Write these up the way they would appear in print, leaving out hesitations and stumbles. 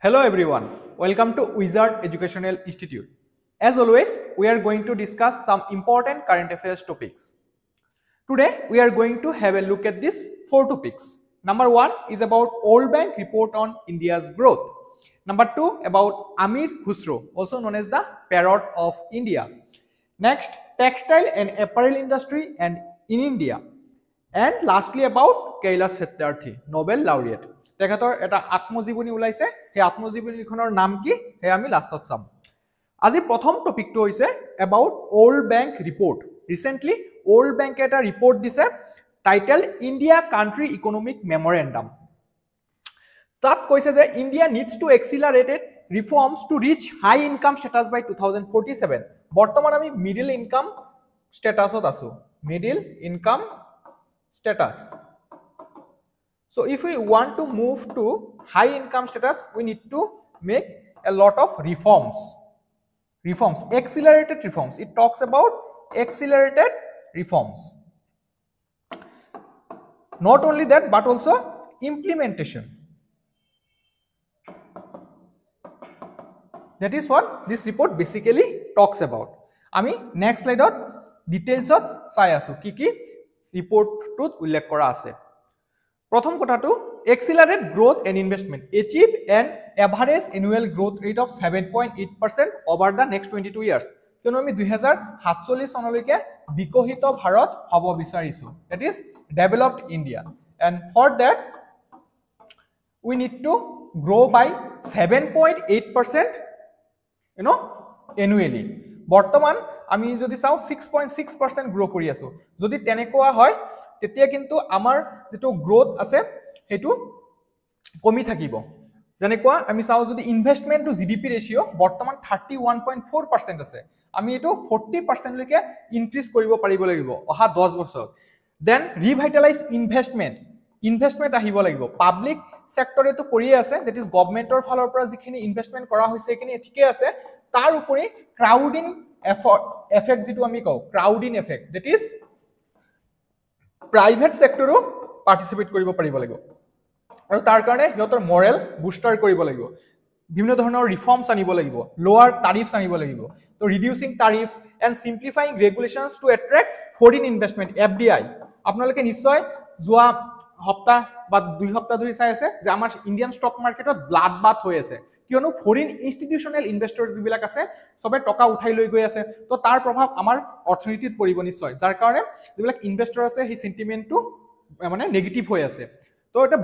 Hello everyone, welcome to Wizard Educational Institute. As always, we are going to discuss some important current affairs topics. Today, we are going to have a look at these four topics. Number one is about World Bank report on India's growth. Number two, about Amir Khusro, also known as the Parrot of India. Next, textile and apparel industry and in India. And lastly, about Kailash Satyarthi, Nobel laureate. তেখেতৰ এটা আত্মজীৱনী ওলাইছে সেই আত্মজীৱনীখনৰ নাম কি হে আমি লাষ্টত চাম আজি প্ৰথম টপিকটো হৈছে about World Bank report recently World Bank এটা ৰিপৰ্ট দিছে টাইটেল ইন্ডিয়া কান্ট্ৰি ইকোনমিক মেমোৰেন্ডাম তাত কৈছে যে India needs to accelerate reforms to reach high income status by 2047 বৰ্তমান আমি মিডল ইনকাম স্ট্যাটাসত আছো middle income status So if we want to move to high income status, we need to make a lot of reforms. Accelerated reforms. It talks about accelerated reforms. Not only that, but also implementation. That is what this report basically talks about. Ami next slide details of sai asu ki report tut ullekh kora ase. প্রথম কথাটো accelerate growth and investment achieve an average annual growth rate of 7.8% over the next 22 years কিয়নো আমি 2047 সনলৈকে বিকশিত ভাৰত হ'ব বিচাৰিছো that is developed India and for that we need to grow by 7.8% annually বৰ্তমান আমি যদি চাও 6.6% গ্ৰো কৰি আছো যদি তেনেকুৱা হয় তেতিয়া কিন্তু আমাৰ যেটো গ্ৰোথ আছে হেতু কমি থাকিব যেনেকুৱা আমি চাও যদি ইনভেষ্টমেন্ট টু জিডিপি ৰেশিও বৰ্তমান 31.4% আছে আমি এটো 40% লৈকে ইনক্ৰিজ কৰিব পাৰিব লাগিব অহা 10 বছৰ দেন ৰিভাইটালাইজ ইনভেষ্টমেন্ট আহিব লাগিব পাবলিক সেক্টৰে তো কৰিয়ে আছে দ্যাট ইজ গভৰ্নমেন্টৰ ফালৰ পৰা যিখিনি ইনভেষ্টমেন্ট কৰা হৈছে এখিনি ঠিকে আছে তাৰ উপৰি ক্ৰাউডিং এফেক্ট যেটো আমি কও ক্ৰাউডিং এফেক্ট দ্যাট ইজ প্ৰাইভেট সেক্টৰো পাৰ্টিসিপেট কৰিব পাৰিব লাগিব আৰু তাৰ কাৰণে হিয়তৰ মৰেল বুস্টাৰ কৰিব লাগিব বিভিন্ন ধৰণৰ ৰিফৰ্মছ আনিব লাগিব লোৱাৰ টাৰিফছ আনিব লাগিব তো reducing tariffs and simplifying regulations to attract foreign investment FDI আপোনালোকে নিশ্চয় যোৱা সপ্তাহ বা দুই সপ্তাহ ধৰি চাই আছে যে আমাৰ ইণ্ডিয়ান ষ্টক মাৰ্কেটত ব্লাড বাথ হৈ আছে কিয়নো ফৰেন ইনষ্টিটিউশনাল ইনভেষ্টৰ্ছ যিবিলাক আছে সবে টকা উঠাই লৈ গৈ আছে তো তাৰ প্ৰভাৱ আমাৰ অৰ্থনীতিত পৰিব নিশ্চয় যাৰ কাৰণে যিবিলাক ইনভেষ্টৰ আছে সেই সেন্টিমেন্টটো মানে নেগেটিভ হৈ আছে তো এটা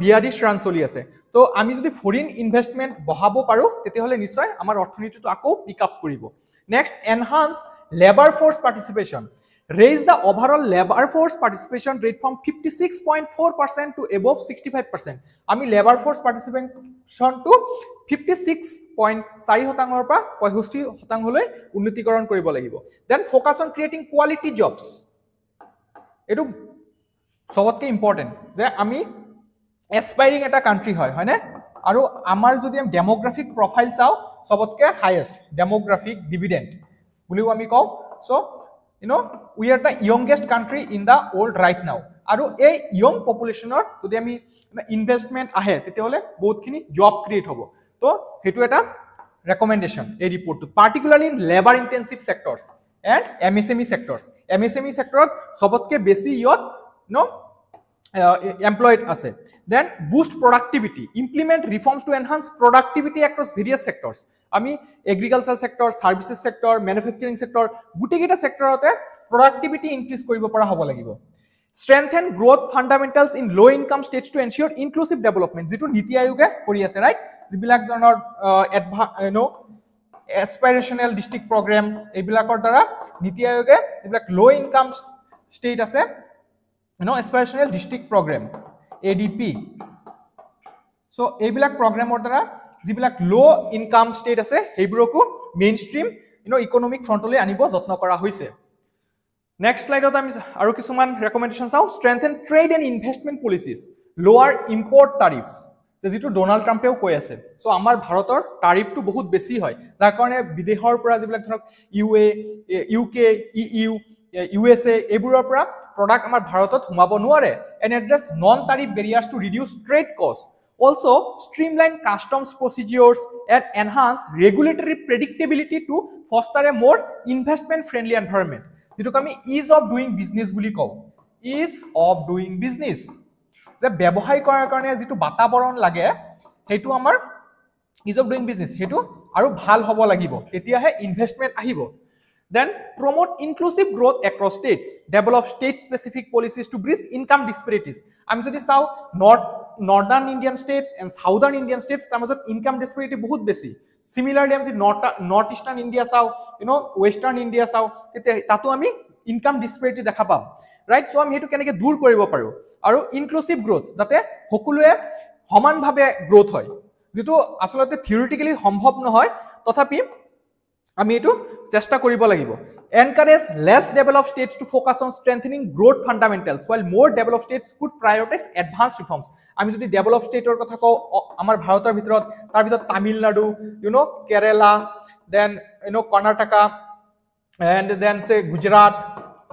বিয়াৰিশ ৰান চলি আছে তো আমি যদি ফৰেন ইনভেষ্টমেন্ট বহাব পাৰো তেতিয়াহলে নিশ্চয় আমাৰ অৰ্থনীতিটো আকৌ পিক আপ কৰিব next enhance labour force participation raise the overall labor force participation rate from 56.4% to above 65% আমি labor force participation to 56.4% পৰা 65% লৈ উন্নতিকৰণ কৰিব লাগিব then focus on creating quality jobs এটো সবতকে ইম্পৰ্টেন্ট যে আমি এসপাইৰিং এটা কান্ট্ৰি হয় না আৰু আমাৰ যদি আমি ডেমোগ্ৰাফিক প্ৰফাইল চাও সবতকে হাইয়েস্ট ডেমোগ্ৰাফিক ডিভিডেন্ড বুলিও আমি কও so we are the youngest country in the world right now aru ei young population or jodi ami investment ahe tetihole bahut khini job create hobo to hetu eta recommendation a report to particularly in labor intensive sectors and msme sector sobotke beshi yot employed ase then boost productivity implement reforms to enhance productivity across various sectors আমি agriculture sector services sector manufacturing sector গুটেগিটা সেক্টরতে productivity increase কৰিব পৰা হ'ব লাগিব strengthen growth fundamentals in low income states to ensure inclusive development যেটো নীতি আয়োগে কৰি আছে ৰাইট যিবিলাক ধৰণৰ aspirational district program এইবিলাকৰ দ্বাৰা নীতি আয়োগে যিবিলাক লো ইনকাম স্টেট আছে aspirational district program adp so এইবিলাক প্ৰগ্ৰামৰ দ্বাৰা যিবিলাক লো ইনকাম স্টেট আছে হেইবোৰকো মেইনষ্ট্ৰীম ইকোনমিক ফ্ৰন্টলৈ আনিব যত্ন কৰা হৈছে নেক্সট স্লাইডত আমি আৰু কিছুমান ৰেকমেন্ডেশন চাও স্ট্ৰেংথেন ট্ৰেড এণ্ড ইনভেষ্টমেন্ট পলিচিজ লোৱাৰ ইম্পৰ্ট টাৰিফছ যেটো ডোনাল্ড ট্ৰাম্পেও কৈ আছে সো আমাৰ ভাৰতৰ টাৰিফটো বহুত বেছি হয় যাৰ কাৰণে বিদেশৰ পৰা যিবিলাক ধৰক ইউকে ইউ USA এইবোৰৰ পৰা প্ৰডাক্ট আমাৰ ভাৰতত হুমাব নোৱাৰে and address non tariff barriers to reduce trade cost Also, streamline customs procedures and enhance regulatory predictability to foster a more investment-friendly environment. যেটোক আমি ease of doing business বুলি কওঁ, ease of doing business. যে ব্যৱসায় কৰাৰ কাৰণে যেটো বাতাবৰণ লাগে হেতু আমাৰ ease of doing business হেতু আৰু ভাল হ'ব লাগিব, তেতিয়াহে ইনভেষ্টমেন্ট আহিব. Then promote inclusive growth across states, develop state-specific policies to bridge income disparities. আমি যদি চাও northern Indian states and southern Indian states তাৰ মাজত income disparity বহুত বেছি. Similarly আমি যদি north eastern India চাও, western India চাও, তেতিয়া তাতো আমি income disparity দেখা পাম, right? So আমি হেতু কেনেকৈ দূৰ কৰিব পাৰো আৰু inclusive growth যাতে সকলোৱে সমানভাৱে গ্ৰোথ হয়, যেটো আসলতে থিওৰিটিক্যালি সম্ভৱ নহয়, তথাপি আমি এটো চেষ্টা কৰিব লাগিব. Encourage less developed states to focus on strengthening growth fundamentals, while more developed states could prioritize advanced reforms. আমি যদি developed stateৰ কথা কওঁ, আমাৰ ভাৰতৰ ভিতৰত তাৰ ভিতৰত Tamil Nadu, Kerala, then Karnataka, and then say Gujarat,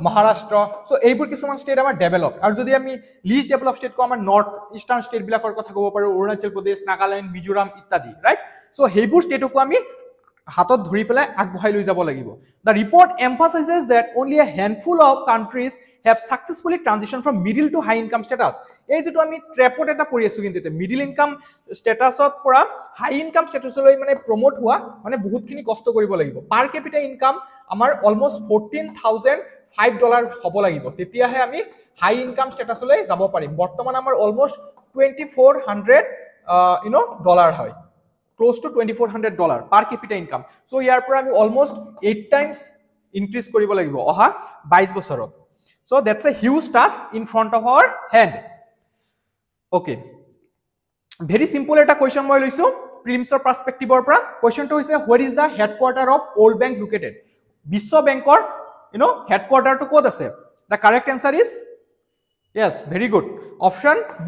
Maharashtra. So এইবোৰ কিছুমান ষ্টেট আমাৰ ডেভেলপ, আৰু যদি আমি লিষ্ট ডেভেলপ ষ্টেট কওঁ, আমাৰ নৰ্থ ইষ্টাৰ্ণ ষ্টেট বিলাকৰ কথা ক'ব পাৰো, অৰুণাচল প্ৰদেশ, নাগালেণ্ড, মিজোৰাম ইত্যাদি, ৰাইট? সো সেইবোৰ ষ্টেটকো আমি হাতত ধৰি পেলাই আগবঢ়াই লৈ যাব লাগিব. The report emphasizes that only a handful of countries have successfully transitioned from middle to high income status. এই যেটো আমি ট্ৰেপত এটা পৰি আছো, কিন্তু মিডল ইনকাম ষ্টেটাছত পৰা হাই ইনকাম ষ্টেটাছলৈ মানে প্ৰমোট হোৱা মানে বহুতখিনি কষ্ট কৰিব লাগিব. পাৰ কেপিটা ইনকাম আমাৰ অলমোষ্ট $14,005 হ'ব লাগিব, তেতিয়াহে আমি হাই ইনকাম ষ্টেটাছলৈ যাব পাৰিম. বৰ্তমান আমাৰ অলমোষ্ট $2,400 হয়, close to $2,400 per capita income. So ইয়াৰ পৰা আমি almost 8 times increase কৰিব লাগিব অহা 22 বছৰত. So that's a huge task in front of our hand. Okay, very simple এটা question মই লৈছো প্ৰিলিমছৰ পাৰ্সপেক্টিভৰ পৰা. কোৱেশ্চনটো হৈছে, where is the headquarter of World Bank located? বিশ্ব বেংকৰ হেডকোৱাৰ্টাৰটো ক'ত আছে? The correct answer is yes, very good, option B,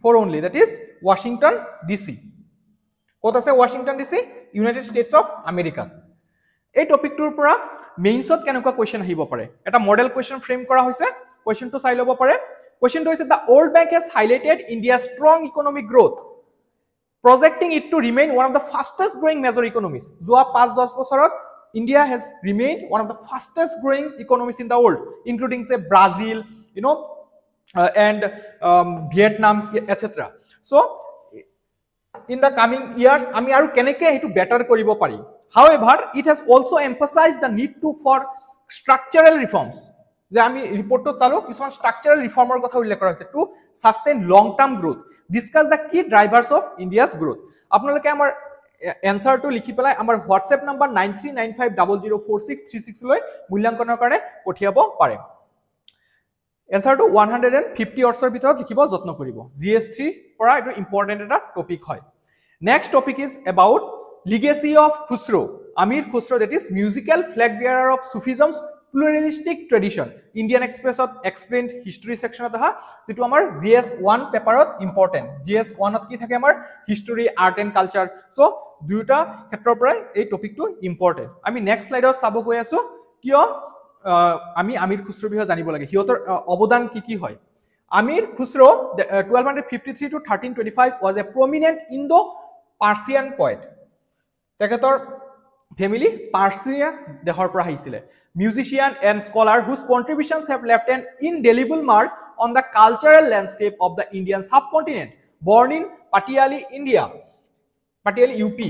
4 only, that is Washington DC. ক'ত আছে Washington DC? United states of America. এই টপিকটোৰ পৰা মেইনছত কেনেকুৱা কোৱেশ্চন আহিব পাৰে, এটা মডেল কোৱেশ্চন ফ্ৰেম কৰা হৈছে. কোৱেশ্চনটো চাই ল'ব পাৰে. কোৱেশ্চনটো হৈছে, the World Bank has highlighted India's strong economic growth, projecting it to remain one of the fastest growing major economies. যোৱা 5-10 বছৰত India has remained one of the fastest growing economies in the world, including say Brazil, and Vietnam, etc. So in the coming years আমি আৰু কেনেকৈ এটো better কৰিব পাৰি. However, it has also emphasized the need for structural reforms. যে আমি ৰিপৰ্টত চালো কিছুমান structural reformer কথা উল্লেখ কৰা হৈছে to sustain long term growth. Discuss the key drivers of India's growth. আপোনালোকে আমাৰ এনসাৰটো লিখি পেলাই আমাৰ WhatsApp নম্বৰ 9395004636 লৈ মূল্যাংকনৰ কাৰণে পঠিয়াব পাৰে. এনসাৰটো 150 অৰ্ডছৰ ভিতৰত লিখিব যত্ন কৰিব. GS3 পৰা এটো ইম্পৰ্টেন্ট এটা টপিক হয়. Next topic is about legacy of Khusro, Amir Khusro, that is musical flag bearer of Sufism's pluralistic tradition. Indian Express of explained history section of the যেটো আমাৰ GS1 পেপাৰত ইম্পৰ্টেন্ট. GS1 ত কি থাকে আমাৰ history, art and culture. So দুটা ক্ষেত্ৰৰ পৰা এই টপিকটো ইম্পৰ্টেন্ট. আমি নেক্সট স্লাইডত চাব গৈ আছো কিয় আমি আমিৰ খুসৰোৰ বিষয়ে জানিব লাগে, হিয়তৰ অৱদান কি কি হয়. Amir Khusro, 1253 to 1325, was a prominent Indo-Persian poet. তেখেতৰ ফ্যামিলি পাৰ্চিয়া দেশৰ পৰা আহিছিলে. Musician and scholar whose contributions have left an indelible mark on the cultural landscape of the Indian subcontinent. Born in Patiali, India, Patiali, UP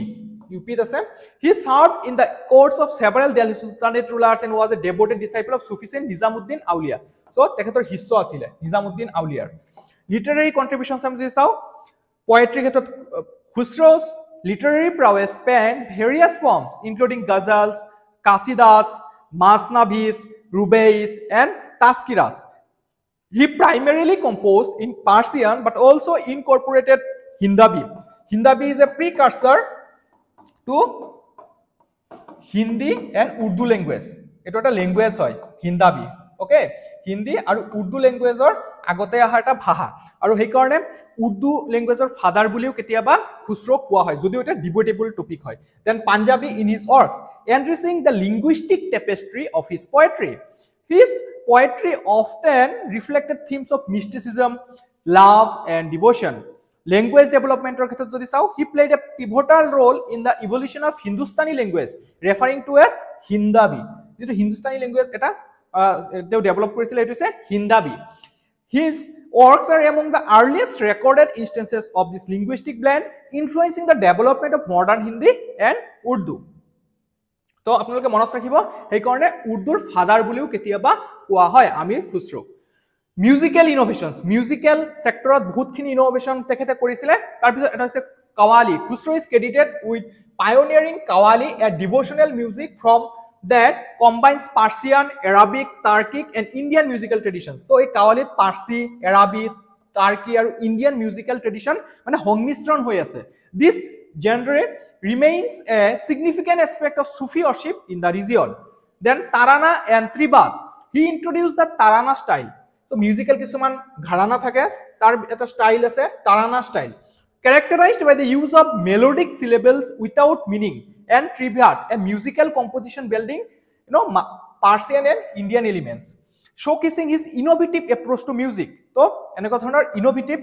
the same. He served in the courts of several Delhi Sultanate rulers and was a devoted disciple of Sufi saint Nizamuddin Auliya. So তেখেতৰ শিষ্য আছিল Nizamuddin আউলিয়াৰ. Literary কন্ট্ৰিবিউশনছ আমি যদি চাও, poetry ক্ষেত্ৰত খুসৰো's literary prowess spanned various forms including ghazals, qasidas, masnavis, rubais, and tazkiras. He primarily composed in Persian but also incorporated Hindabi. Hindabi is a precursor to Hindi and Urdu language. Eto eta language hoy Hindabi. Okay, Hindi আৰু উৰ্দু ল্যাঙ্গুৱেজৰ আগতে আহা এটা ভাষা, আৰু সেই কাৰণে Urdu ল্যাঙ্গুৱেজৰ father বুলিও কেতিয়াবা খুসৰোক কোৱা হয়, যদিও এটা ডিবেটেবল টপিক হয়. Then Punjabi in his works, enriching the linguistic tapestry of his poetry. His poetry often reflected themes of mysticism, love, and devotion. Language ডেভেলপমেন্টৰ ক্ষেত্ৰত যদি চাও he played a pivotal role in the evolution of Hindustani language referring to as Hindavi যেটো Hindustani language এটা তেও develop কৰিছিল এটো হৈছে হিন্দাবী His works are among the earliest recorded instances of this linguistic blend influencing the development of modern Hindi and Urdu. তো আপোনালোকে মনত ৰাখিব এই কাৰণে উৰ্দুৰ ফাদাৰ বুলিও কেতিয়াবা কোৱা হয় Amir Khusro musical innovations musical সেক্টৰত বহুতখিনি ইনোভেশন তেখেতে কৰিছিলে তাৰ পিছত এটা হৈছে qawwali Khusro is credited with pioneering qawwali a devotional music from that combines Persian, Arabic, Turkic and Indian musical traditions. So, এই কাৱালিত Parsi, Arabic, Turkic আৰু Indian musical tradition মানে সংমিশ্ৰণ হৈ আছে. This genre remains a significant aspect of Sufi worship in the region. Then Tarana and Tribad. He introduced the Tarana style. So, musical কিছুমান ঘৰানা থাকে তাৰ এটা style আছে Tarana style. Characterized by the use of melodic syllables without meaning and triviat, a musical composition building, Persian and Indian elements, showcasing his innovative approach to music. So, এনেকুৱা ধৰণৰ innovative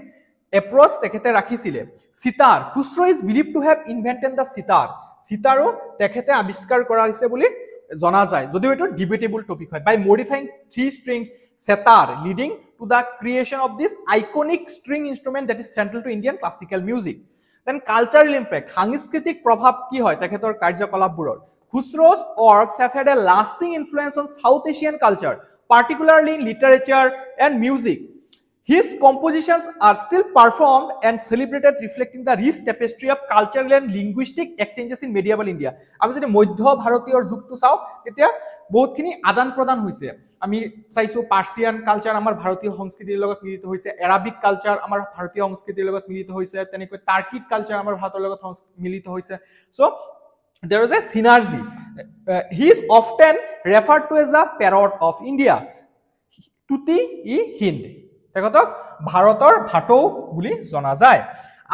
approach তেখেতে ৰাখিছিলে. Sitar, Khusro is believed to have invented the sitar. Sitaro তেখেতে আৱিষ্কাৰ কৰা হৈছে বুলি জনা যায় যদিও এটো debatable topic হয় by modifying 3-string setar leading to the creation of this iconic string instrument that is central to Indian classical music. Then cultural impact সাংস্কৃতিক প্ৰভাৱ কি হয় তেখেতৰ কাৰ্যকলাপবোৰৰ Khusro's works have had a lasting influence on South Asian culture particularly in literature and music. His compositions are still performed and celebrated reflecting the rich tapestry of cultural and linguistic exchanges in medieval India. আমি যদি মধ্য ভাৰতীয়ৰ যুগটো চাও তেতিয়া বহুতখিনি আদান প্ৰদান হৈছে আমি চাইছো পাৰ্সিয়ান কালচাৰ আমাৰ ভাৰতীয় সংস্কৃতিৰ লগত মিলিত হৈছে এৰাবিক কালচাৰ আমাৰ ভাৰতীয় সংস্কৃতিৰ লগত মিলিত হৈছে তেনেকৈ টাৰ্কিক কালচাৰ আমাৰ ভাৰতৰ লগত মিলিত হৈছে so there is a synergy. He is often referred to as the parrot of India. Tuti i Hind. তেখেতক ভাৰতৰ ভাটৌ বুলি জনা যায়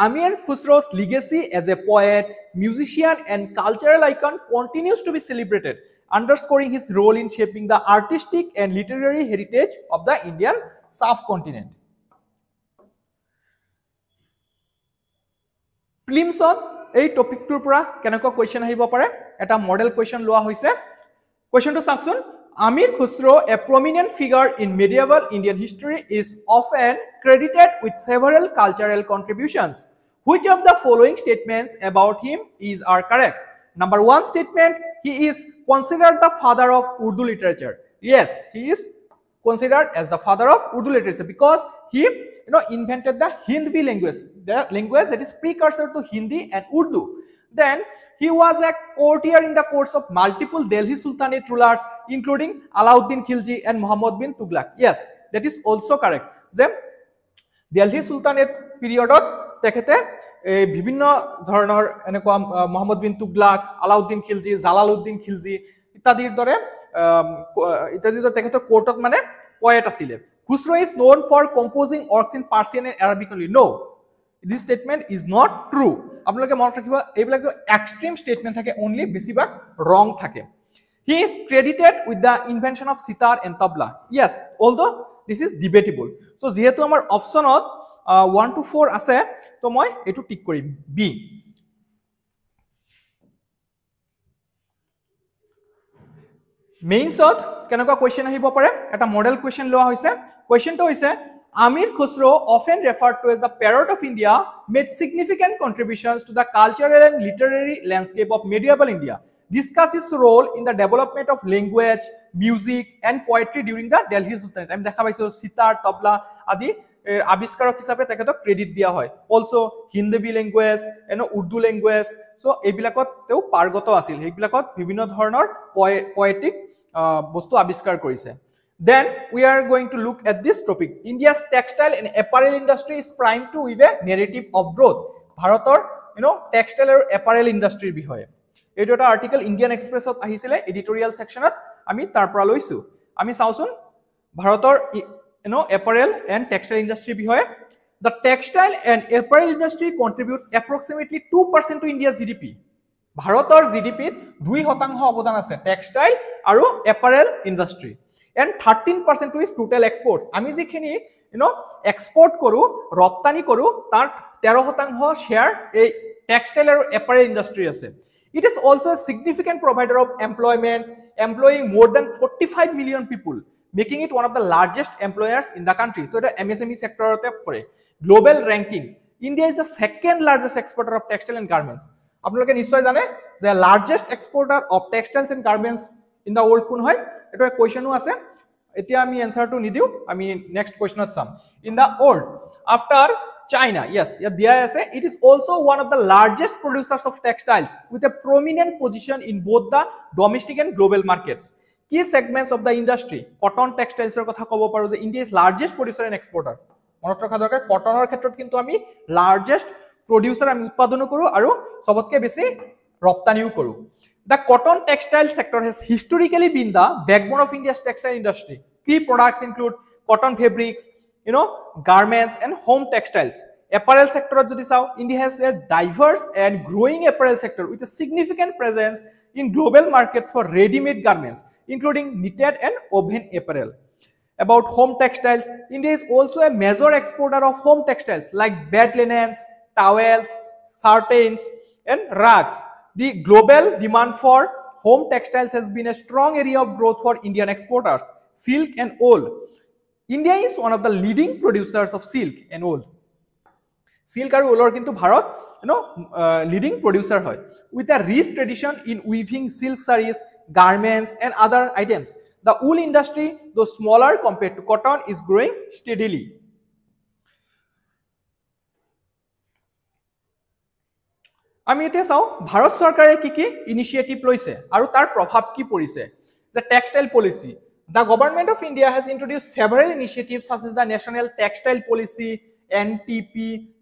Amir Khusro's legacy as a poet, musician and cultural icon continues to be celebrated, underscoring his role in shaping the artistic and literary heritage of the Indian subcontinent. Prelims এই টপিকটোৰ পৰা কেনেকুৱা question আহিব পাৰে এটা মডেল কোৱেশ্চন লোৱা হৈছে কোৱেশ্চনটো চাওকচোন Amir Khusro, a prominent figure in medieval Indian history, is often credited with several cultural contributions. Which of the following statements about him are correct? Number 1 statement, he is considered the father of Urdu literature. Yes, he is considered as the father of Urdu literature because he invented the Hindi language, the language that is precursor to Hindi and Urdu. Then he was a courtier in the courts of multiple Delhi Sultanate rulers, including Alauddin Khilji and Muhammad bin Tughlaq. Yes, that is also correct. The Delhi Sultanate period tekhete bibhinno dhoroner enekwa Muhammad bin Tughlaq, Alauddin Khilji, Jalaluddin Khilji ইত্যাদিৰ দৰে তেখেতৰ কোৰ্টত মানে poet আছিল Khusro is known for composing works in Persian and Arabic only. No, this statement is not true. আপোনালোকে মনত ৰাখিব এইবিলাক extreme statement থাকে only বেছিভাগ wrong থাকে He is credited with the invention of sitar and tabla. Yes, although this is debatable. So যেহেতু আমাৰ অপচনত 1 to 4 আছে তো মই এটো টিক কৰিম B মেইনছত কেনেকুৱা কোৱেশ্চন আহিব পাৰে এটা মডেল কোৱেশ্চন লোৱা হৈছে কোৱেশ্চনটো হৈছে Amir Khusro, often referred to as the parrot of India, made significant contributions to the cultural and literary landscape of medieval India. Discuss his role in the development of language, music, and poetry during the Delhi Sultanate. আমি দেখা পাইছো sitar, tabla আদি আবিষ্কাৰক হিচাপে তেখেতক credit দিয়া হয় also Hindi language Urdu language so এইবিলাকত তেও পাৰগত আছিল এইবিলাকত বিভিন্ন ধৰণৰ poetic বস্তু আবিষ্কাৰ কৰিছে Then we are going to look at this topic. India's textile and apparel industry is primed to weave a narrative of growth. Bharator, textile and apparel industry bihoye. Eto eta article Indian Express ot ahisile editorial section at ami tar pora loisu. Ami sausun Bharator apparel and textile industry bihoye. The textile and apparel industry contributes approximately 2% to India's GDP. Bharator GDP 2% অবদান আছে textile aru apparel industry. And 13% to his total exports. আমি যেখিনি export কৰো ৰপ্তানি কৰো তাৰ 13% share এই textile আৰু apparel industry আছে It is also a significant provider of employment, employing more than 45 million people, making it one of the largest employers in the country. So, the MSME sector, global ranking, India is the second largest exporter of textile and garments. আপোনালোকে নিশ্চয় জানে যে largest exporter of textiles and garments in the world কোন হয় এটা কোৱেশ্চনো আছে এতিয়া আমি এনসাৰটো নিদিও আমি নেক্সট কোৱেশ্চনত চাম in the world after China, yes, it is also one of the largest producers of textiles with a prominent position in both the domestic and global markets. Key segments of the industry, cotton textiles er kotha kobo paru je India is largest producer and exporter. Monot rakha dorkar cotton er khetrot kintu ami largest producer ami utpadono koru aru sobotke beshi roptaniu koru. The cotton textile sector has historically been the backbone of India's textile industry. Key products include cotton fabrics, garments and home textiles. Apparel sector jodi sao India has a diverse and growing apparel sector with a significant presence in global markets for ready-made garments including knitted and woven apparel. About home textiles, India is also a major exporter of home textiles like bed linens, towels, curtains and rugs. The global demand for home textiles has been a strong area of growth for Indian exporters. Silk and wool, India is one of the leading producers of silk and wool. Silk and wool are kintu Bharat, leading producer hoy. With a rich tradition in weaving silk sarees, garments and other items. The wool industry, though smaller compared to cotton, is growing steadily. আমি এতিয়া চাও ভাৰত চৰকাৰে কি initiative লৈছে আৰু তাৰ প্ৰভাৱ কি পৰিছে যে textile policy The government of India has introduced several initiatives such as the National Textile Policy, NTP,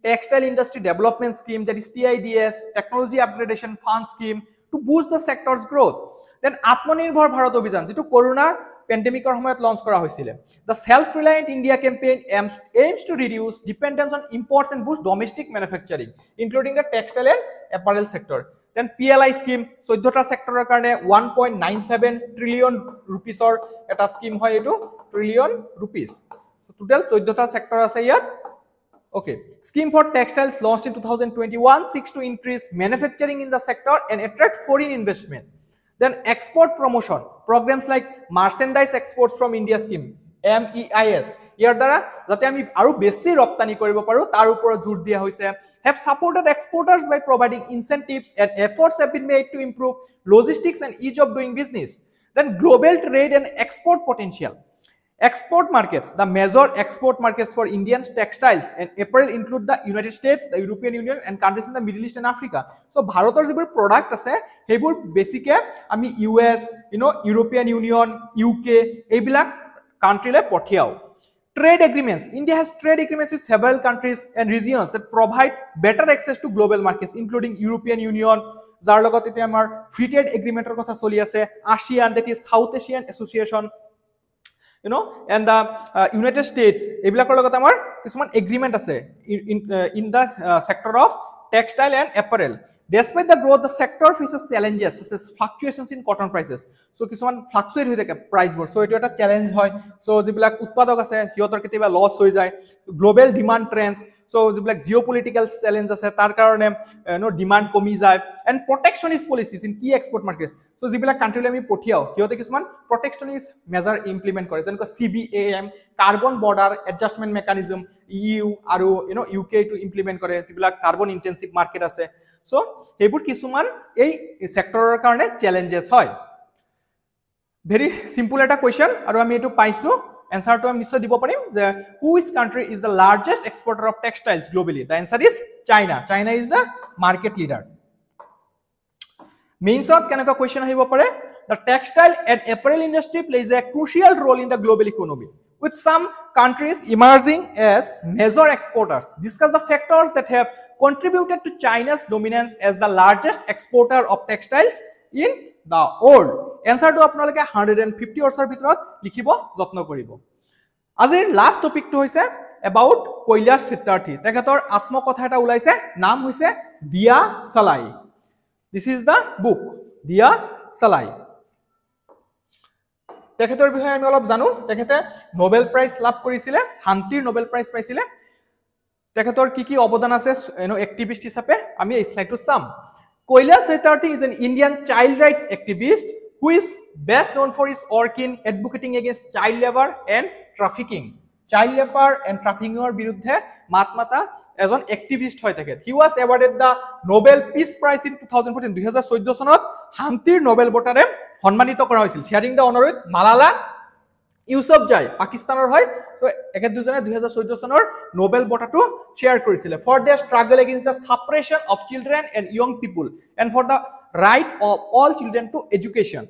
Textile Industry Development Scheme, that is TIDS, Technology Upgradation Fund Scheme to boost the sector's growth. Then Atmanirbhar Bharat Abhijan, যেটো corona প্যান্ডেমিকৰ সময়ত launch কৰা হৈছিল. The Self-Reliant India campaign aims to reduce dependence on imports and boost domestic manufacturing, including the textile and apparel sector. Then PLI scheme, 14টা সেক্টৰৰ কাৰণে 1.97 trillion rupees or এটা scheme হয় এটো trillion rupees. So total 14টা sector আছে ইয়াত. Okay, scheme for textiles launched in 2021 seeks to increase manufacturing in the sector and attract foreign investment. Then export promotion programs like merchandise exports from India scheme MEIS ইয়াৰ দ্বাৰা যাতে আমি আৰু বেছি ৰপ্তানি কৰিব পাৰো তাৰ ওপৰত জোৰ দিয়া হৈছে have supported exporters by providing incentives and efforts have been made to improve logistics and ease of doing business. Then global trade and export potential. Export markets, the major export markets for Indian textiles and apparel include the United States, the European Union and countries in the Middle East and Africa. So Bharator jibur product ase hebur basically ami US, European Union, UK ebilak country le pothiao. Trade agreements, India has trade agreements with several countries and regions that provide better access to global markets including European Union, jar logot ete amar free trade agreement er kotha choli ase, ASEAN, that is South Asian Association, and the United States ebilakor logot amar kisuman agreement ase in the sector of textile and apparel. Despite the growth, the sector faces challenges such as fluctuations in cotton prices. So kisuman fluctuate hoi thake price bor, so eto eta challenge hoy. So jibilak utpadok ase hiotor ketiba loss hoi jay. Global demand trends, so jibilak geopolitical challenge ase tar karone demand komi jay, and protectionist policies in key export markets. So jibilak country le ami pothiao hiote kisuman protectionist measure implement kore jenko CBAM, carbon border adjustment mechanism, EU aru UK to implement kore jibilak carbon intensive market ase. So hebur kisuman ei sectorer karone challenges hoy. Very simple eta question aru ami etu paisu answer to ami nishchoy dibo parim je which country is the largest exporter of textiles globally? The answer is China. China is the market leader. Main shot kanaka question ahibo pare. The textile and apparel industry plays a crucial role in the global economy, with some countries emerging as major exporters. Discuss the factors that have contributed to China's dominance as the largest exporter of textiles in the world. Answer to apnaloke 150 orsor bhitorot likhibo jotno koribo. Azir last topic to hoise about Kailash Satyarthi. Tekhator atmokotha eta ulaise, naam hoise Diya Salai. This is the book Diya Salai. তেখেতৰ বিষয়ে আমি অলপ জানো তেখেতে Nobel prize লাভ কৰিছিলে শান্তিৰ Nobel prize পাইছিলে তেখেতৰ কি অৱদান আছে এক্টিভিষ্ট হিচাপে আমি এই স্লাইডটো চাম Kailash Satyarthi is an Indian child rights activist who is best known for his work in advocating against child labor and trafficking. Child labor and trafficking er বিৰুদ্ধে মাত মাতা এজন এক্টিভিষ্ট হয় তেখেত. He was awarded the Nobel Peace Prize in 2014 2014 চনত শান্তিৰ Nobel বঁটাৰে সন্মানিত কৰা হৈছিল. Sharing the honor with Malala Yousafzai পাকিস্তানৰ হয়. তো একে দুজনে 2014 চনৰ নোবেল বঁটাটো শেয়াৰ কৰিছিল for their struggle against the suppression of children and young people and for the right of all children to education.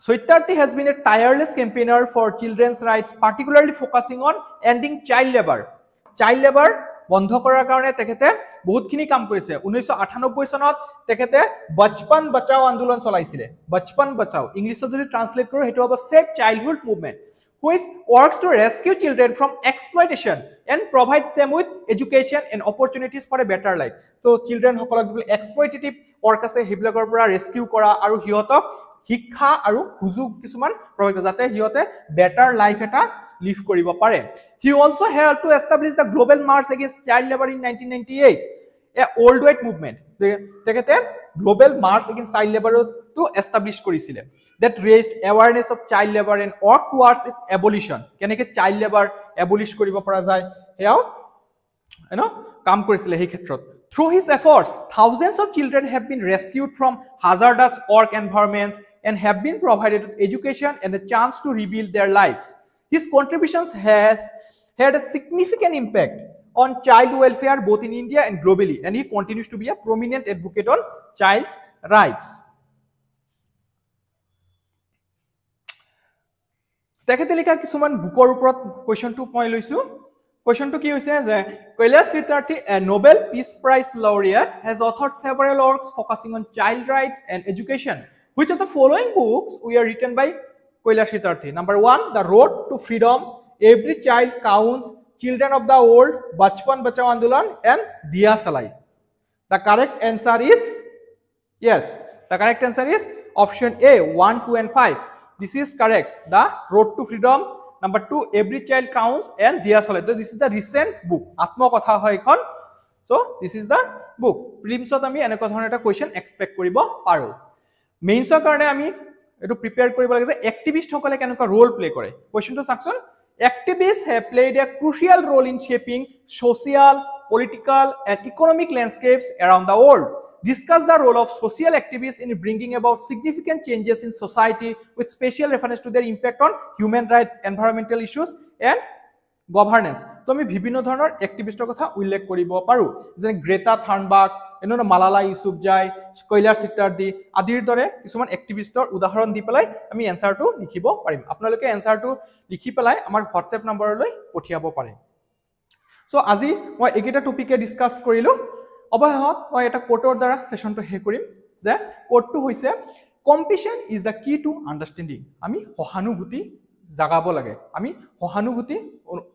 Satyarthi has been a tireless campaigner for children's rights, particularly focusing on ending child labor. Child labor বন্ধ কৰাৰ কাৰণে তেখেতে বহুতখিনি কাম কৰিছে 1998 চনত তেখেতে বচপন বচাও আন্দোলন চলাইছিলে বচপন বচাও ইংলিছত যদি ট্ৰান্সলেট কৰো হেতু হ'ব save childhood movement which works to rescue children from exploitation and provides them with education and opportunities for a better life. So children hokolok jibil exploitative work ase hiblagor pura rescue kora aru hiyotok শিক্ষা আৰু সুযোগ কিছুমান প্ৰভাৱ যাতে হিয়তে better life এটা live কৰিব পাৰে. He also helped to establish the global march against child labor in 1998, a worldwide movement. তেখেতে global march against child labor to establish কৰিছিলে that raised awareness of child labor and worked towards its abolition. কেনেকে child labor abolish কৰিব পৰা যায় হেয়াও কাম কৰিছিলে এই ক্ষেত্ৰত. Through his efforts, thousands of children have been rescued from hazardous work environments and have been provided education and a chance to rebuild their lives. His contributions have had a significant impact on child welfare both in India and globally, and he continues to be a prominent advocate on child's rights. তেখেতে লিখা কিছুমান বুকৰ ওপৰত কোৱেশ্চনটো মই লৈছো. কোৱেশ্চনটো কি হৈছে যে Kailash Satyarthi, a Nobel Peace Prize laureate, has authored several works focusing on child rights and education. Which of the following books were written by Kailash Satyarthi? Number 1, The Road to Freedom, Every Child Counts, Children of the World, Bachpan Bachao Andolan, and Diya Salai. The correct answer is yes. The correct answer is option A, 1, 2, and 5. This is correct. The Road to Freedom. Number 2, Every Child Counts, and Diya Salai. So this is the recent book. Atma Kotha hoy ekhon. So this is the book. Prelims ami eneka dhৰণৰ এটা question expect কৰিব পাৰো. মেইনছৰ কাৰণে আমি এটো prepare কৰিব লাগে যে activist সকলে কেনেকুৱা ৰোল প্লে কৰে. কোৱেশ্চনটো চাকচোন. Activists have played a crucial role in shaping social, political, and economic landscapes around the world. Discuss the role of social activists in bringing about significant changes in society with special reference to their impact on human rights, environmental issues, and governance. তো আমি বিভিন্ন ধৰণৰ এক্টিভিষ্টৰ কথা উল্লেখ কৰিব পাৰো যেনে Greta থাৰ্নবাৰ্গ, Malala Yousafzai, Kailash Satyarthi আদিৰ দৰে কিছুমান এক্টিভিষ্টৰ উদাহৰণ দি পেলাই আমি এনসাৰটো লিখিব পাৰিম. আপোনালোকে এনসাৰটো লিখি পেলাই আমাৰ হোৱাটছএপ নম্বৰলৈ পঠিয়াব পাৰে. সো আজি মই এইকেইটা টপিকে ডিসকাস কৰিলো. অবশেষত মই এটা কোটৰ দ্বাৰা সেশনটো শেষ কৰিম যে কোটটো হৈছে কম্পেশন ইজ দ্য কি টু আন্ডাৰষ্টেণ্ডিং. আমি সহানুভূতি জাগাব লাগে, আমি সহানুভূতি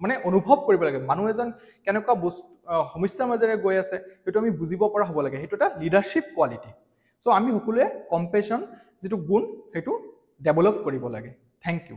মানে অনুভৱ কৰিব লাগে. মানুহ এজন কেনেকুৱা সমস্যাৰ মাজেৰে গৈ আছে সেইটো আমি বুজিব পৰা হ'ব লাগে. সেইটো এটা লিডাৰশ্বিপ কোৱালিটি. সো আমি সকলোৱে কম্পেশন যিটো গুণ সেইটো ডেভেলপ কৰিব লাগে. Thank U.